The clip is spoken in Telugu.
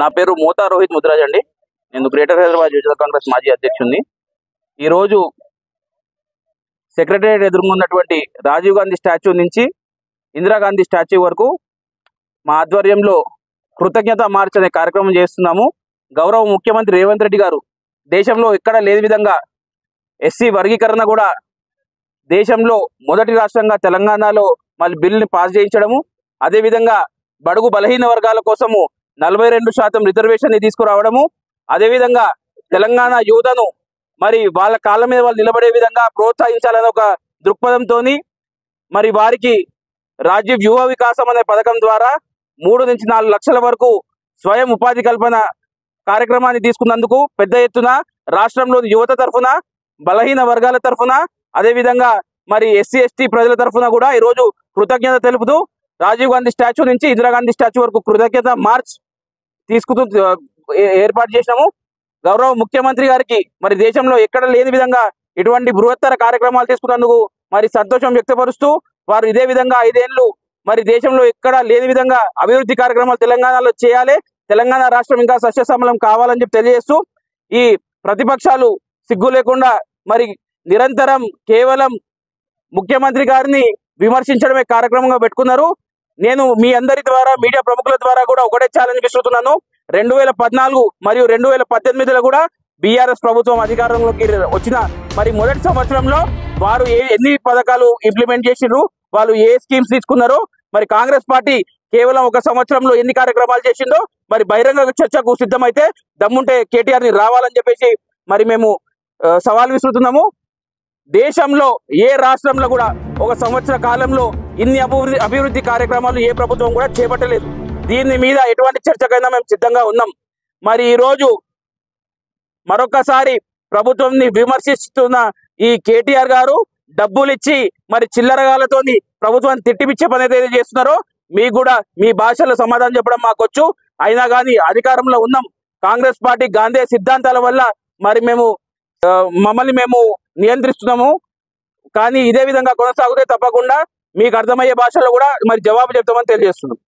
నా పేరు మోతా రోహిత్ ముద్రాజ్ అండి. నేను గ్రేటర్ హైదరాబాద్ యువజన కాంగ్రెస్ మాజీ అధ్యక్షుడిని. ఈరోజు సెక్రటేరియట్ ఎదుర్కొన్నటువంటి రాజీవ్ గాంధీ స్టాచ్యూ నుంచి ఇందిరాగాంధీ స్టాచ్యూ వరకు మా ఆధ్వర్యంలో కృతజ్ఞత మార్చ్ అనే కార్యక్రమం చేస్తున్నాము. గౌరవ ముఖ్యమంత్రి రేవంత్ రెడ్డి గారు దేశంలో ఎక్కడ లేని విధంగా ఎస్సీ వర్గీకరణ కూడా దేశంలో మొదటి రాష్ట్రంగా తెలంగాణలో మళ్ళీ బిల్లుని పాస్ చేయించడము, అదేవిధంగా బడుగు బలహీన వర్గాల కోసము 42% రిజర్వేషన్ తీసుకురావడము, అదేవిధంగా తెలంగాణ యువతను మరి వాళ్ళ కాళ్ళ మీద వాళ్ళు నిలబడే విధంగా ప్రోత్సహించాలనే ఒక దృక్పథంతో మరి వారికి రాజీవ్ యువ వికాసం అనే పథకం ద్వారా 3 నుంచి 4 లక్షల వరకు స్వయం ఉపాధి కల్పన కార్యక్రమాన్ని తీసుకున్నందుకు పెద్ద ఎత్తున రాష్ట్రంలోని యువత తరఫున, బలహీన వర్గాల తరఫున, అదేవిధంగా మరి ఎస్సీ ఎస్టీ ప్రజల తరఫున కూడా ఈరోజు కృతజ్ఞత తెలుపుతూ రాజీవ్ గాంధీ స్టాచ్యూ నుంచి ఇందిరాగాంధీ స్టాచ్యూ వరకు కృతజ్ఞత మార్చ్ ఏర్పాటు చేసినాము. గౌరవ ముఖ్యమంత్రి గారికి మరి దేశంలో ఎక్కడ లేని విధంగా ఇటువంటి బృహత్తర కార్యక్రమాలు తీసుకున్నందుకు మరి సంతోషం వ్యక్తపరుస్తూ వారు ఇదే విధంగా 5 ఏళ్లు మరి దేశంలో ఎక్కడ లేని విధంగా అభివృద్ధి కార్యక్రమాలు తెలంగాణలో చేయాలి, తెలంగాణ రాష్ట్రం ఇంకా సస్యశ్యామలం కావాలని చెప్పి తెలియజేస్తూ ఈ ప్రతిపక్షాలు సిగ్గు లేకుండా మరి నిరంతరం కేవలం ముఖ్యమంత్రి గారిని విమర్శించడమే కార్యక్రమంగా పెట్టుకున్నారు. నేను మీ అందరి ద్వారా, మీడియా ప్రముఖుల ద్వారా కూడా ఒకటే ఛాలెంజ్ విసురుతున్నాను. 2014 మరియు 2018లో కూడా బీఆర్ఎస్ ప్రభుత్వం అధికారంలోకి వచ్చిన మరి మొదటి సంవత్సరంలో వారు ఎన్ని పథకాలు ఇంప్లిమెంట్ చేసిండ్రు, వాళ్ళు ఏ స్కీమ్స్ తీసుకున్నారో, మరి కాంగ్రెస్ పార్టీ కేవలం 1 సంవత్సరంలో ఎన్ని కార్యక్రమాలు చేసిందో మరి బహిరంగ చర్చకు సిద్ధమైతే దమ్ముంటే కేటీఆర్ ని రావాలని చెప్పేసి మరి మేము సవాల్ విసురుతున్నాము. దేశంలో ఏ రాష్ట్రంలో కూడా 1 సంవత్సర కాలంలో ఇన్ని అభివృద్ధి కార్యక్రమాలు ఏ ప్రభుత్వం కూడా చేపట్టలేదు. దీని మీద ఎటువంటి చర్చకైనా మేము సిద్ధంగా ఉన్నాం. మరి ఈరోజు మరొకసారి ప్రభుత్వాన్ని విమర్శిస్తున్న ఈ కేటీఆర్ గారు డబ్బులు ఇచ్చి మరి చిల్లరగాలతో ప్రభుత్వాన్ని తిట్టిపిచ్చే పని ఏదైతే చేస్తున్నారో మీకు కూడా మీ భాషలో సమాధానం చెప్పడం మాకొచ్చు. అయినా కానీ అధికారంలో ఉన్నాం. కాంగ్రెస్ పార్టీ గాంధీ సిద్ధాంతాల వల్ల మరి మమ్మల్ని మేము నియంత్రిస్తున్నాము. కానీ ఇదే విధంగా కొనసాగితే తప్పకుండా మీకు అర్థమయ్యే భాషలో కూడా మరి జవాబు చెప్తామని తెలియజేస్తున్నాం.